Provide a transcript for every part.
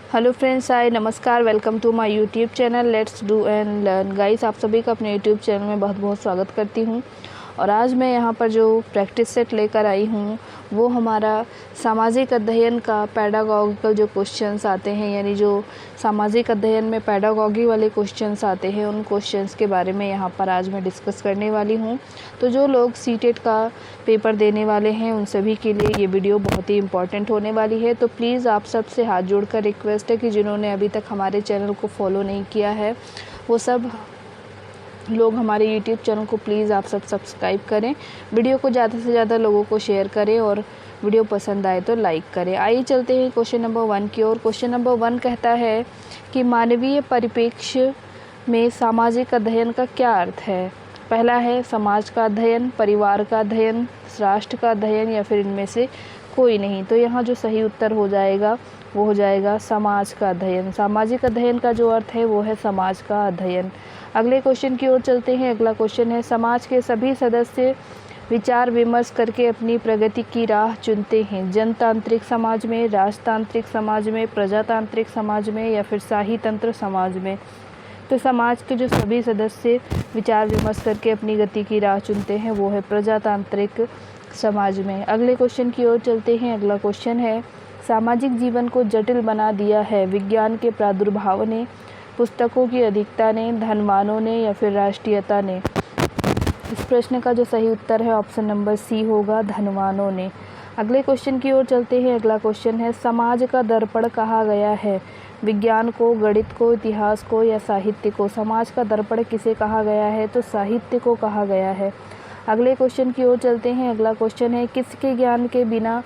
Hello friends, hi नमस्कार, welcome to my YouTube channel let's do and learn. Guys, आप सभी का अपने यूट्यूब चैनल में बहुत बहुत स्वागत करती हूं। और आज मैं यहां पर जो प्रैक्टिस सेट लेकर आई हूं वो हमारा सामाजिक अध्ययन का पैडागॉगिकल जो क्वेश्चंस आते हैं, यानी जो सामाजिक अध्ययन में पैडागॉगी वाले क्वेश्चंस आते हैं, उन क्वेश्चंस के बारे में यहां पर आज मैं डिस्कस करने वाली हूं। तो जो लोग सीटेट का पेपर देने वाले हैं उन सभी के लिए ये वीडियो बहुत ही इंपॉर्टेंट होने वाली है। तो प्लीज़ आप सबसे हाथ जोड़कर रिक्वेस्ट है कि जिन्होंने अभी तक हमारे चैनल को फॉलो नहीं किया है वो सब लोग हमारे यूट्यूब चैनल को प्लीज़ आप सब सब्सक्राइब करें, वीडियो को ज़्यादा से ज़्यादा लोगों को शेयर करें और वीडियो पसंद आए तो लाइक करें। आइए चलते हैं क्वेश्चन नंबर 1 की ओर। क्वेश्चन नंबर 1 कहता है कि मानवीय परिप्रेक्ष्य में सामाजिक अध्ययन का क्या अर्थ है। पहला है समाज का अध्ययन, परिवार का अध्ययन, राष्ट्र का अध्ययन या फिर इनमें से कोई नहीं। तो यहाँ जो सही उत्तर हो जाएगा वो हो जाएगा समाज का अध्ययन। सामाजिक अध्ययन का जो अर्थ है वो है समाज का अध्ययन। अगले क्वेश्चन की ओर चलते हैं। अगला क्वेश्चन है समाज के सभी सदस्य विचार विमर्श करके अपनी प्रगति की राह चुनते हैं। जनतांत्रिक समाज में, राजतांत्रिक समाज में, प्रजातांत्रिक समाज में या फिर शाही तंत्र समाज में। तो समाज के जो सभी सदस्य विचार विमर्श करके अपनी गति की राह चुनते हैं वो है प्रजातांत्रिक समाज में। अगले क्वेश्चन की ओर चलते हैं। अगला क्वेश्चन है सामाजिक जीवन को जटिल बना दिया है विज्ञान के प्रादुर्भाव ने, पुस्तकों की अधिकता ने, धनवानों ने या फिर राष्ट्रीयता ने। इस प्रश्न का जो सही उत्तर है ऑप्शन नंबर सी होगा, धनवानों ने। अगले क्वेश्चन की ओर चलते हैं। अगला क्वेश्चन है समाज का दर्पण कहा गया है विज्ञान को, गणित को, इतिहास को या साहित्य को। समाज का दर्पण किसे कहा गया है तो साहित्य को कहा गया है। अगले क्वेश्चन की ओर चलते हैं। अगला क्वेश्चन है किसके ज्ञान के बिना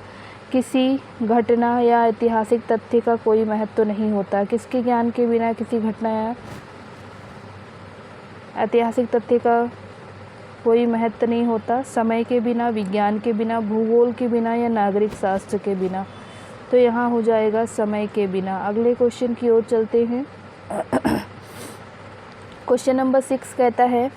किसी घटना या ऐतिहासिक तथ्य का कोई महत्व नहीं होता। किसके ज्ञान के बिना किसी घटना या ऐतिहासिक तथ्य का कोई महत्व नहीं होता। समय के बिना, विज्ञान के बिना, भूगोल के बिना या नागरिक शास्त्र के बिना। तो यहाँ हो जाएगा समय के बिना। अगले क्वेश्चन की ओर चलते हैं। क्वेश्चन नंबर 6 कहता है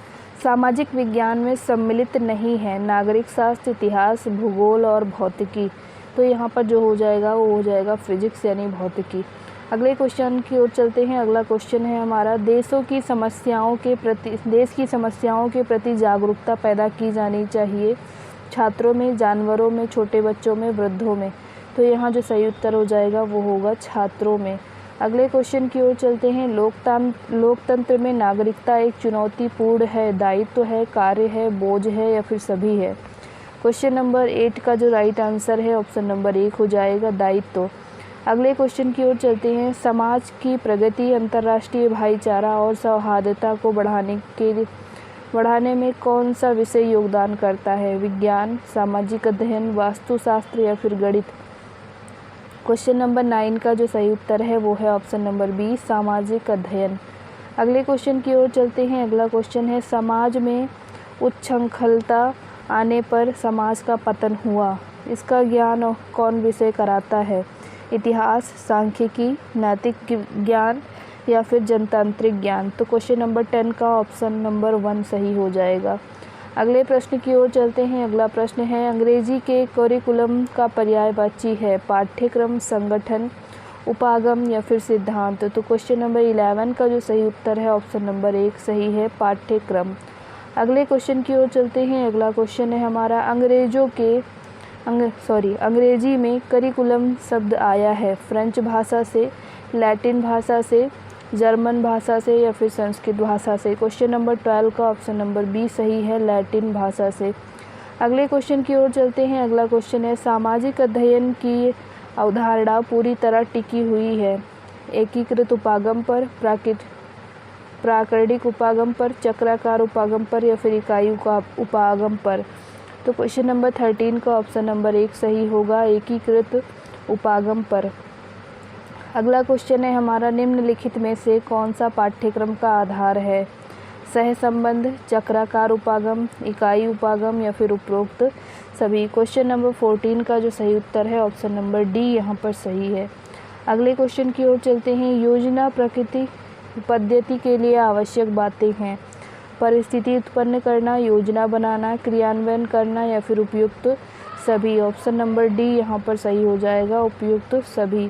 सामाजिक विज्ञान में सम्मिलित नहीं है नागरिक शास्त्र, इतिहास, भूगोल और भौतिकी। तो यहाँ पर जो हो जाएगा वो हो जाएगा फिजिक्स यानी भौतिकी। अगले क्वेश्चन की ओर चलते हैं। अगला क्वेश्चन है हमारा देश की समस्याओं के प्रति जागरूकता पैदा की जानी चाहिए छात्रों में, जानवरों में, छोटे बच्चों में, वृद्धों में। तो यहाँ जो सही उत्तर हो जाएगा वो होगा छात्रों में। अगले क्वेश्चन की ओर चलते हैं। लोकतंत्र में नागरिकता एक चुनौतीपूर्ण है, दायित्व है, कार्य है, बोझ है या फिर सभी है। क्वेश्चन नंबर 8 का जो राइट आंसर है ऑप्शन नंबर 1 हो जाएगा, दायित्व। अगले क्वेश्चन की ओर चलते हैं। समाज की प्रगति, अंतर्राष्ट्रीय भाईचारा और सौहार्दता को बढ़ाने में कौन सा विषय योगदान करता है। विज्ञान, सामाजिक अध्ययन, वास्तुशास्त्र या फिर गणित। क्वेश्चन नंबर 9 का जो सही उत्तर है वो है ऑप्शन नंबर बी, सामाजिक अध्ययन। अगले क्वेश्चन की ओर चलते हैं। अगला क्वेश्चन है समाज में उच्छृंखलता आने पर समाज का पतन हुआ। इसका ज्ञान कौन विषय कराता है। इतिहास, सांख्यिकी, नैतिक ज्ञान या फिर जनतांत्रिक ज्ञान। तो क्वेश्चन नंबर 10 का ऑप्शन नंबर 1 सही हो जाएगा। अगले प्रश्न की ओर चलते हैं। अगला प्रश्न है अंग्रेजी के करिकुलम का पर्यायवाची है पाठ्यक्रम, संगठन, उपागम या फिर सिद्धांत। तो क्वेश्चन नंबर 11 का जो सही उत्तर है ऑप्शन नंबर 1 सही है, पाठ्यक्रम। अगले क्वेश्चन की ओर चलते हैं। अगला क्वेश्चन है हमारा अंग्रेजी में करिकुलम शब्द आया है फ्रेंच भाषा से, लैटिन भाषा से, जर्मन भाषा से या फिर संस्कृत भाषा से। क्वेश्चन नंबर 12 का ऑप्शन नंबर बी सही है, लैटिन भाषा से। अगले क्वेश्चन की ओर चलते हैं। अगला क्वेश्चन है सामाजिक अध्ययन की अवधारणा पूरी तरह टिकी हुई है एकीकृत उपागम पर, प्राकृतिक उपागम पर, चक्राकार उपागम पर या फिर इकाई उपागम पर। तो क्वेश्चन नंबर 13 का ऑप्शन नंबर 1 सही होगा, एकीकृत उपागम पर। अगला क्वेश्चन है हमारा निम्नलिखित में से कौन सा पाठ्यक्रम का आधार है। सहसंबंध, चक्राकार उपागम, इकाई उपागम या फिर उपरोक्त सभी। क्वेश्चन नंबर 14 का जो सही उत्तर है ऑप्शन नंबर डी यहाँ पर सही है। अगले क्वेश्चन की ओर चलते हैं। योजना प्रकृति पद्धति के लिए आवश्यक बातें हैं परिस्थिति उत्पन्न करना, योजना बनाना, क्रियान्वयन करना या फिर उपयुक्त सभी। ऑप्शन नंबर डी यहाँ पर सही हो जाएगा, उपयुक्त सभी।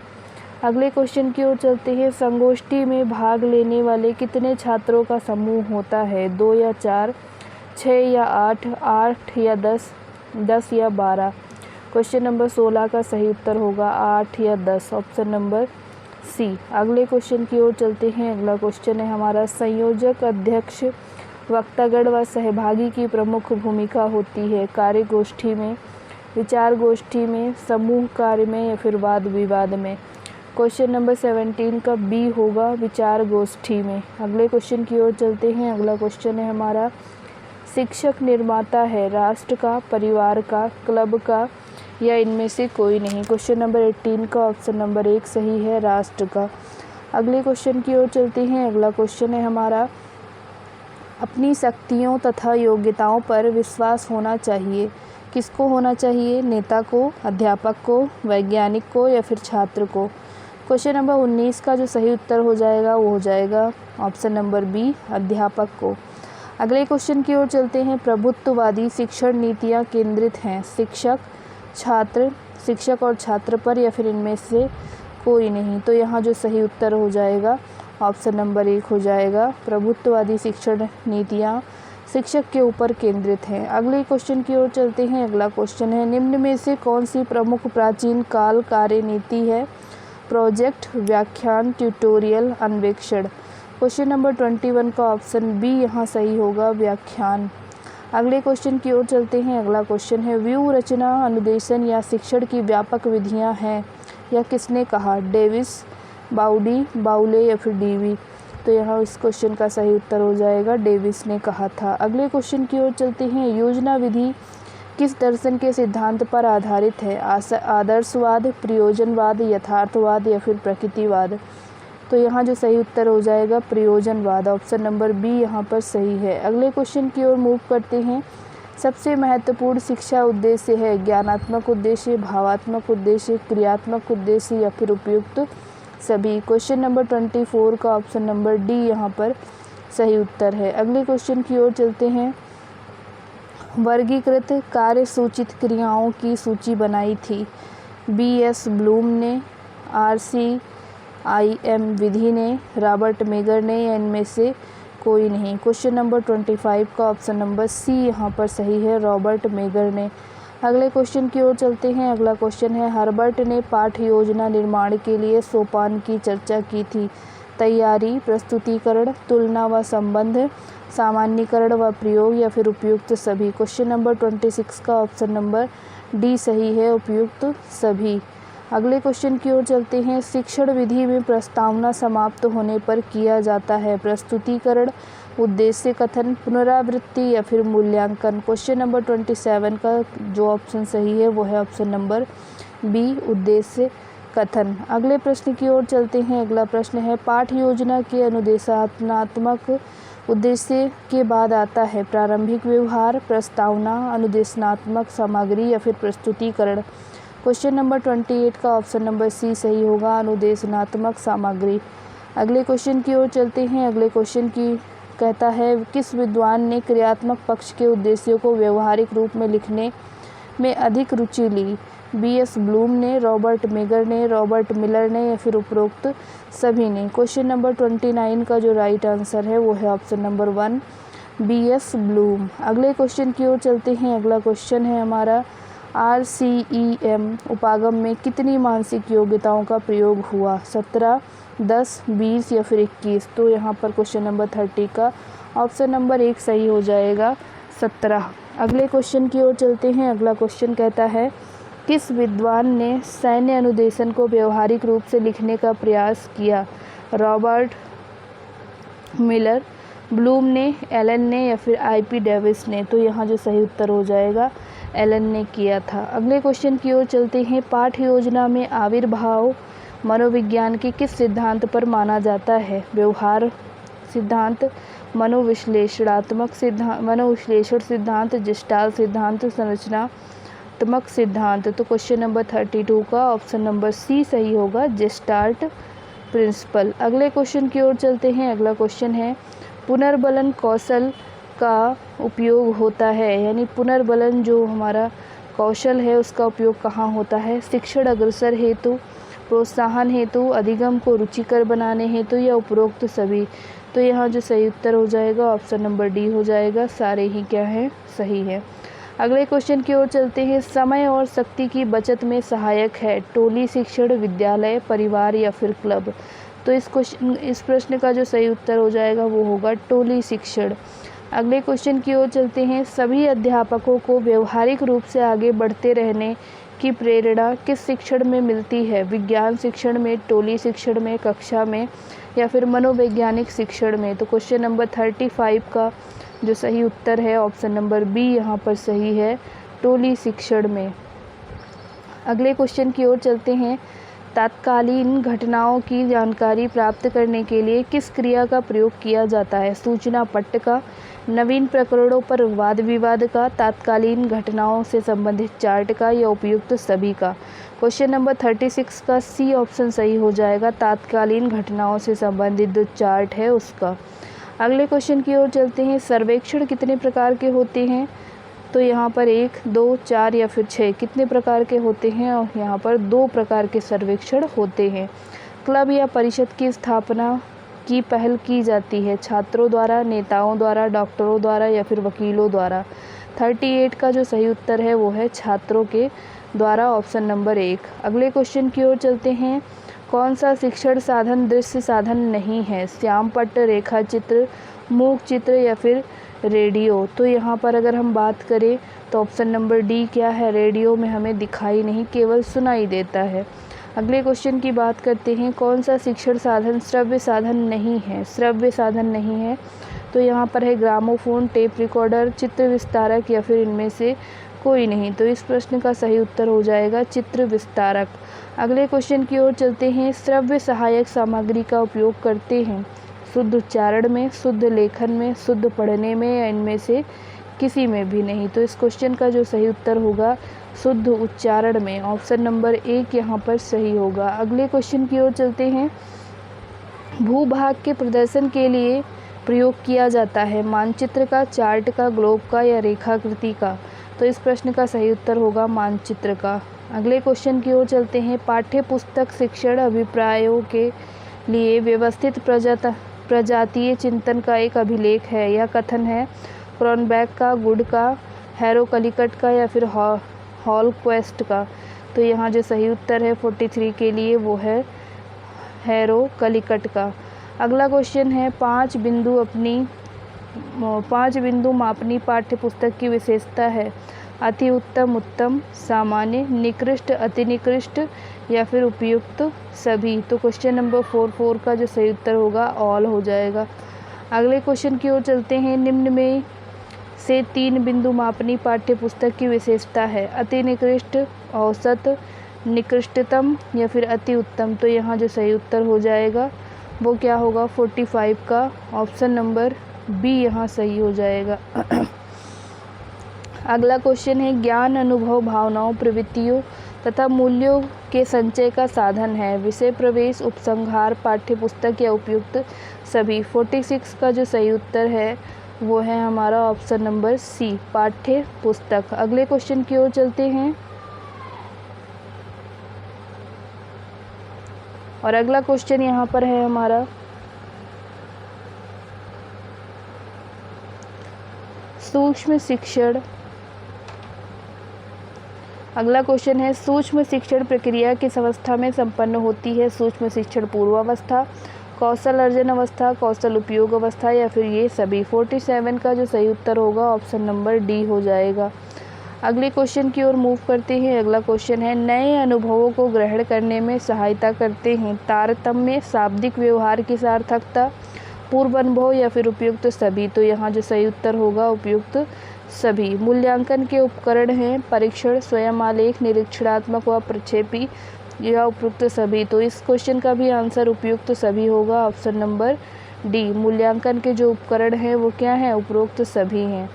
अगले क्वेश्चन की ओर चलते हैं। संगोष्ठी में भाग लेने वाले कितने छात्रों का समूह होता है? 2 या 4, 6 या 8, 8 या 10, 10 या 12। क्वेश्चन नंबर 16 का सही उत्तर होगा 8 या 10, ऑप्शन नंबर सी। अगले क्वेश्चन की ओर चलते हैं। अगला क्वेश्चन है हमारा, संयोजक, अध्यक्ष, वक्तागण व सहभागी की प्रमुख भूमिका होती है कार्य गोष्ठी में, विचार गोष्ठी में, समूह कार्य में या फिर वाद विवाद में? क्वेश्चन नंबर 17 का बी होगा, विचार गोष्ठी में। अगले क्वेश्चन की ओर चलते हैं। अगला क्वेश्चन है हमारा, शिक्षक निर्माता है राष्ट्र का, परिवार का, क्लब का या इनमें से कोई नहीं? क्वेश्चन नंबर 18 का ऑप्शन नंबर 1 सही है, राष्ट्र का। अगले क्वेश्चन की ओर चलते हैं। अगला क्वेश्चन है हमारा, अपनी शक्तियों तथा योग्यताओं पर विश्वास होना चाहिए। किसको होना चाहिए? नेता को, अध्यापक को, वैज्ञानिक को या फिर छात्र को? क्वेश्चन नंबर 19 का जो सही उत्तर हो जाएगा वो हो जाएगा ऑप्शन नंबर बी, अध्यापक को। अगले क्वेश्चन की ओर चलते हैं। प्रभुत्ववादी शिक्षण नीतियाँ केंद्रित हैं शिक्षक और छात्र पर या फिर इनमें से कोई नहीं? तो यहाँ जो सही उत्तर हो जाएगा ऑप्शन नंबर 1 हो जाएगा, प्रभुत्ववादी शिक्षण नीतियाँ शिक्षक के ऊपर केंद्रित हैं। अगले क्वेश्चन की ओर चलते हैं। अगला क्वेश्चन है, निम्न में से कौन सी प्रमुख प्राचीन काल कार्यनीति है? प्रोजेक्ट, व्याख्यान, ट्यूटोरियल, अन्वेषण? क्वेश्चन नंबर 21 का ऑप्शन बी यहाँ सही होगा, व्याख्यान। अगले क्वेश्चन की ओर चलते हैं। अगला क्वेश्चन है, व्यू रचना, अनुदेशन या शिक्षण की व्यापक विधियाँ हैं, यह किसने कहा? डेविस, बाउडी, बाउले या फिर डीवी? तो यहाँ इस क्वेश्चन का सही उत्तर हो जाएगा, डेविस ने कहा था। अगले क्वेश्चन की ओर चलते हैं। योजना विधि किस दर्शन के सिद्धांत पर आधारित है? आदर्शवाद, प्रयोजनवाद, यथार्थवाद या फिर प्रकृतिवाद? तो यहाँ जो सही उत्तर हो जाएगा प्रयोजनवाद, ऑप्शन नंबर बी यहाँ पर सही है। अगले क्वेश्चन की ओर मूव करते हैं। सबसे महत्वपूर्ण शिक्षा उद्देश्य है? ज्ञानात्मक उद्देश्य, भावात्मक उद्देश्य, क्रियात्मक उद्देश्य या फिर उपयुक्त सभी? क्वेश्चन नंबर 24 का ऑप्शन नंबर डी यहाँ पर सही उत्तर है। अगले क्वेश्चन की ओर चलते हैं। वर्गीकृत कार्य सूचित क्रियाओं की सूची बनाई थी? B.S. ब्लूम ने, RCIM विधि ने, रॉबर्ट मेगर ने या इनमें से कोई नहीं? क्वेश्चन नंबर 25 का ऑप्शन नंबर सी यहाँ पर सही है, रॉबर्ट मेगर ने। अगले क्वेश्चन की ओर चलते हैं। अगला क्वेश्चन है, हर्बर्ट ने पाठ्य योजना निर्माण के लिए सोपान की चर्चा की थी? तैयारी, प्रस्तुतिकरण, तुलना व संबंध, सामान्यीकरण व प्रयोग या फिर उपयुक्त सभी? क्वेश्चन नंबर 26 का ऑप्शन नंबर डी सही है, उपयुक्त सभी। अगले क्वेश्चन की ओर चलते हैं। शिक्षण विधि में प्रस्तावना समाप्त होने पर किया जाता है? प्रस्तुतिकरण, उद्देश्य कथन, पुनरावृत्ति या फिर मूल्यांकन? क्वेश्चन नंबर 27 का जो ऑप्शन सही है वो है ऑप्शन नंबर बी, उद्देश्य कथन। अगले प्रश्न की ओर चलते हैं। अगला प्रश्न है, पाठ्य योजना के अनुदेशात्मक उद्देश्य के बाद आता है प्रारंभिक व्यवहार, प्रस्तावना, अनुदेशात्मक सामग्री या फिर प्रस्तुतिकरण? क्वेश्चन नंबर 28 का ऑप्शन नंबर सी सही होगा, अनुदेशात्मक सामग्री। अगले क्वेश्चन की ओर चलते हैं। अगले क्वेश्चन की कहता है, किस विद्वान ने क्रियात्मक पक्ष के उद्देश्यों को व्यवहारिक रूप में लिखने में अधिक रुचि ली? B.S. ब्लूम ने, रॉबर्ट मेगर ने, रॉबर्ट मिलर ने या फिर उपरोक्त सभी ने? क्वेश्चन नंबर 29 का जो राइट आंसर है वो है ऑप्शन नंबर 1, B.S. ब्लूम। अगले क्वेश्चन की ओर चलते हैं। अगला क्वेश्चन है हमारा, RCEM उपागम में कितनी मानसिक योग्यताओं का प्रयोग हुआ? 17, 10, 20 या फिर 21? तो यहाँ पर क्वेश्चन नंबर 30 का ऑप्शन नंबर 1 सही हो जाएगा, 17। अगले क्वेश्चन की ओर चलते हैं। अगला क्वेश्चन कहता है, किस विद्वान ने सैन्य अनुदेशन को व्यवहारिक रूप से लिखने का प्रयास किया? रॉबर्ट मिलर, ब्लूम ने, एलन ने या फिर IP डेविस ने? तो यहाँ जो सही उत्तर हो जाएगा एलन ने किया था। अगले क्वेश्चन की ओर चलते हैं। पाठ्य योजना में आविर्भाव मनोविज्ञान के किस सिद्धांत पर माना जाता है? व्यवहार सिद्धांत, मनोविश्लेषणात्मक सिद्धांत, मनोविश्लेषण सिद्धांत, गेस्टाल्ट सिद्धांत, संरचनात्मक सिद्धांत? तो क्वेश्चन नंबर 32 का ऑप्शन नंबर सी सही होगा, गेस्टाल्ट प्रिंसिपल। अगले क्वेश्चन की ओर चलते हैं। अगला क्वेश्चन है, पुनर्बलन कौशल का उपयोग होता है, यानी पुनर्बलन जो हमारा कौशल है उसका उपयोग कहाँ होता है? शिक्षण अग्रसर हेतु, प्रोत्साहन हेतु, अधिगम को रुचिकर बनाने हेतु या उपरोक्त सभी। तो यहाँ जो सही उत्तर हो जाएगा ऑप्शन नंबर डी हो जाएगा, सारे ही क्या है, सही है। अगले क्वेश्चन की ओर चलते हैं। समय और शक्ति की बचत में सहायक है टोली शिक्षण, विद्यालय, परिवार या फिर क्लब। तो इस प्रश्न का जो सही उत्तर हो जाएगा वो होगा टोली शिक्षण। अगले क्वेश्चन की ओर चलते हैं। सभी अध्यापकों को व्यवहारिक रूप से आगे बढ़ते रहने की प्रेरणा किस शिक्षण में मिलती है? विज्ञान शिक्षण में, टोली शिक्षण में, कक्षा में या फिर मनोवैज्ञानिक शिक्षण में। तो क्वेश्चन नंबर 35 का जो सही उत्तर है ऑप्शन नंबर बी यहाँ पर सही है, टोली शिक्षण में। अगले क्वेश्चन की ओर चलते हैं। तात्कालीन घटनाओं की जानकारी प्राप्त करने के लिए किस क्रिया का प्रयोग किया जाता है? सूचना पट्ट का, नवीन प्रकरणों पर वाद विवाद का, तात्कालीन घटनाओं से संबंधित चार्ट का या उपयुक्त सभी का। क्वेश्चन नंबर 36 का सी ऑप्शन सही हो जाएगा, तात्कालीन घटनाओं से संबंधित जो चार्ट है उसका। अगले क्वेश्चन की ओर चलते हैं। सर्वेक्षण कितने प्रकार के होते हैं? तो यहाँ पर 1, 2, 4 या फिर 6 कितने प्रकार के होते हैं? और यहाँ पर 2 प्रकार के सर्वेक्षण होते हैं। क्लब या परिषद की स्थापना की पहल की जाती है छात्रों द्वारा, नेताओं द्वारा, डॉक्टरों द्वारा या फिर वकीलों द्वारा। 38 का जो सही उत्तर है वो है छात्रों के द्वारा, ऑप्शन नंबर 1। अगले क्वेश्चन की ओर चलते हैं। कौन सा शिक्षण साधन दृश्य साधन नहीं है? श्याम पट्ट, रेखा चित्र, मूक चित्र या फिर रेडियो। तो यहाँ पर अगर हम बात करें तो ऑप्शन नंबर डी क्या है, रेडियो में हमें दिखाई नहीं केवल सुनाई देता है। अगले क्वेश्चन की बात करते हैं। कौन सा शिक्षण साधन श्रव्य साधन नहीं है? श्रव्य साधन नहीं है तो यहाँ पर है ग्रामोफोन, टेप रिकॉर्डर, चित्र विस्तारक या फिर इनमें से कोई नहीं। तो इस प्रश्न का सही उत्तर हो जाएगा चित्र विस्तारक। अगले क्वेश्चन की ओर चलते हैं। श्रव्य सहायक सामग्री का उपयोग करते हैं शुद्ध उच्चारण में, शुद्ध लेखन में, शुद्ध पढ़ने में या इनमें से किसी में भी नहीं। तो इस क्वेश्चन का जो सही उत्तर होगा शुद्ध उच्चारण में, ऑप्शन नंबर 1 यहाँ पर सही होगा। अगले क्वेश्चन की ओर चलते हैं। भूभाग के प्रदर्शन के लिए प्रयोग किया जाता है मानचित्र का, चार्ट का, ग्लोब का या रेखाकृति का। तो इस प्रश्न का सही उत्तर होगा मानचित्र का। अगले क्वेश्चन की ओर चलते हैं। पाठ्य पुस्तक शिक्षण अभिप्रायों के लिए व्यवस्थित प्रजातीय चिंतन का एक अभिलेख है या कथन है क्रॉनबैक का, गुड का, हैरोकलिकट का या फिर हॉलक्वेस्ट का। तो यहाँ जो सही उत्तर है 43 के लिए वो है हैरोकलिकट का। अगला क्वेश्चन है। 5 बिंदु मापनी पाठ्य पुस्तक की विशेषता है अति उत्तम, उत्तम, सामान्य, निकृष्ट, अति निकृष्ट या फिर उपयुक्त सभी। तो क्वेश्चन नंबर 44 का जो सही उत्तर होगा ऑल हो जाएगा। अगले क्वेश्चन की ओर चलते हैं। निम्न में से 3 बिंदु मापनी पाठ्य पुस्तक की विशेषता है अति निकृष्ट, औसत, निकृष्टतम या फिर अति उत्तम। तो यहाँ जो सही उत्तर हो जाएगा वो क्या होगा 45 का, ऑप्शन नंबर बी यहाँ सही हो जाएगा। अगला क्वेश्चन है। ज्ञान, अनुभव, भावनाओं, प्रवृत्तियों तथा मूल्यों के संचय का साधन है विषय प्रवेश, उपसंहार, पाठ्य पुस्तक या उपयुक्त सभी। 46 का जो सही उत्तर है वो है हमारा ऑप्शन नंबर सी, पाठ्य पुस्तक। अगले क्वेश्चन की ओर चलते हैं और अगला क्वेश्चन यहाँ पर है हमारा सूक्ष्म शिक्षण। अगला क्वेश्चन है। सूक्ष्म शिक्षण प्रक्रिया किस अवस्था में संपन्न होती है? सूक्ष्म शिक्षण पूर्वावस्था, कौशल अर्जन अवस्था, कौशल उपयोग अवस्था या फिर ये सभी। 47 का जो सही उत्तर होगा ऑप्शन नंबर डी हो जाएगा। अगले क्वेश्चन की ओर मूव करते हैं। अगला क्वेश्चन है। नए अनुभवों को ग्रहण करने में सहायता करते हैं तारतम्य, शाब्दिक व्यवहार की सार्थकता, पूर्व अनुभव या फिर उपयुक्त सभी। तो यहाँ जो सही उत्तर होगा उपयुक्त सभी। मूल्यांकन के उपकरण हैं परीक्षण, स्वयं आलेख, निरीक्षणात्मक व प्रक्षेपी या उपयुक्त सभी। तो इस क्वेश्चन का भी आंसर उपयुक्त सभी होगा, ऑप्शन नंबर डी। मूल्यांकन के जो उपकरण हैं वो क्या हैं? उपरोक्त सभी हैं।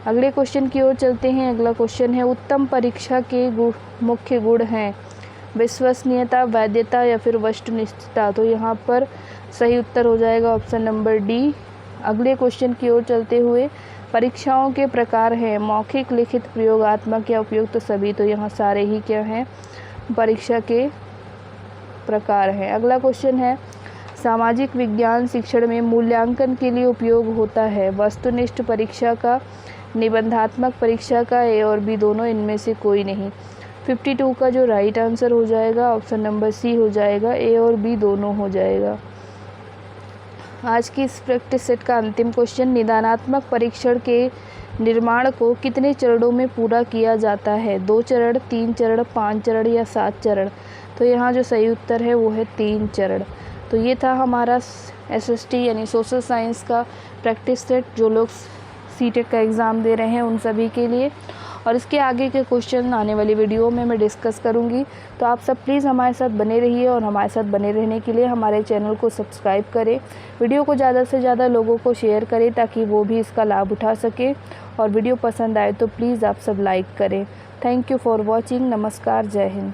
अगले क्वेश्चन की ओर चलते हैं। अगला क्वेश्चन है। उत्तम परीक्षा के मुख्य गुण हैं विश्वसनीयता, वैधता या फिर वस्तुनिष्ठता। तो यहाँ पर सही उत्तर हो जाएगा ऑप्शन नंबर डी। अगले क्वेश्चन की ओर चलते हुए। परीक्षाओं के प्रकार हैं मौखिक, लिखित, प्रयोगात्मक या उपयुक्त सभी। तो यहाँ सारे ही क्या हैं? परीक्षा के प्रकार हैं। अगला क्वेश्चन है, सामाजिक विज्ञान शिक्षण में मूल्यांकन के लिए उपयोग होता है वस्तुनिष्ठ परीक्षा का, निबंधात्मक परीक्षा का, ए और बी दोनों, इनमें से कोई नहीं। 52 का जो राइट आंसर हो जाएगा ऑप्शन नंबर सी हो जाएगा, ए और बी दोनों हो जाएगा। आज की इस प्रैक्टिस सेट का अंतिम क्वेश्चन, निदानात्मक परीक्षण के निर्माण को कितने चरणों में पूरा किया जाता है? 2 चरण, 3 चरण, 5 चरण या 7 चरण? तो यहाँ जो सही उत्तर है वो है 3 चरण। तो ये था हमारा SST यानी सोशल साइंस का प्रैक्टिस सेट, जो लोग सीटेट का एग्ज़ाम दे रहे हैं उन सभी के लिए। और इसके आगे के क्वेश्चन आने वाली वीडियो में मैं डिस्कस करूंगी। तो आप सब प्लीज़ हमारे साथ बने रहिए, और हमारे साथ बने रहने के लिए हमारे चैनल को सब्सक्राइब करें, वीडियो को ज़्यादा से ज़्यादा लोगों को शेयर करें ताकि वो भी इसका लाभ उठा सकें, और वीडियो पसंद आए तो प्लीज़ आप सब लाइक करें। Thank you for watching. नमस्कार, जय हिंद।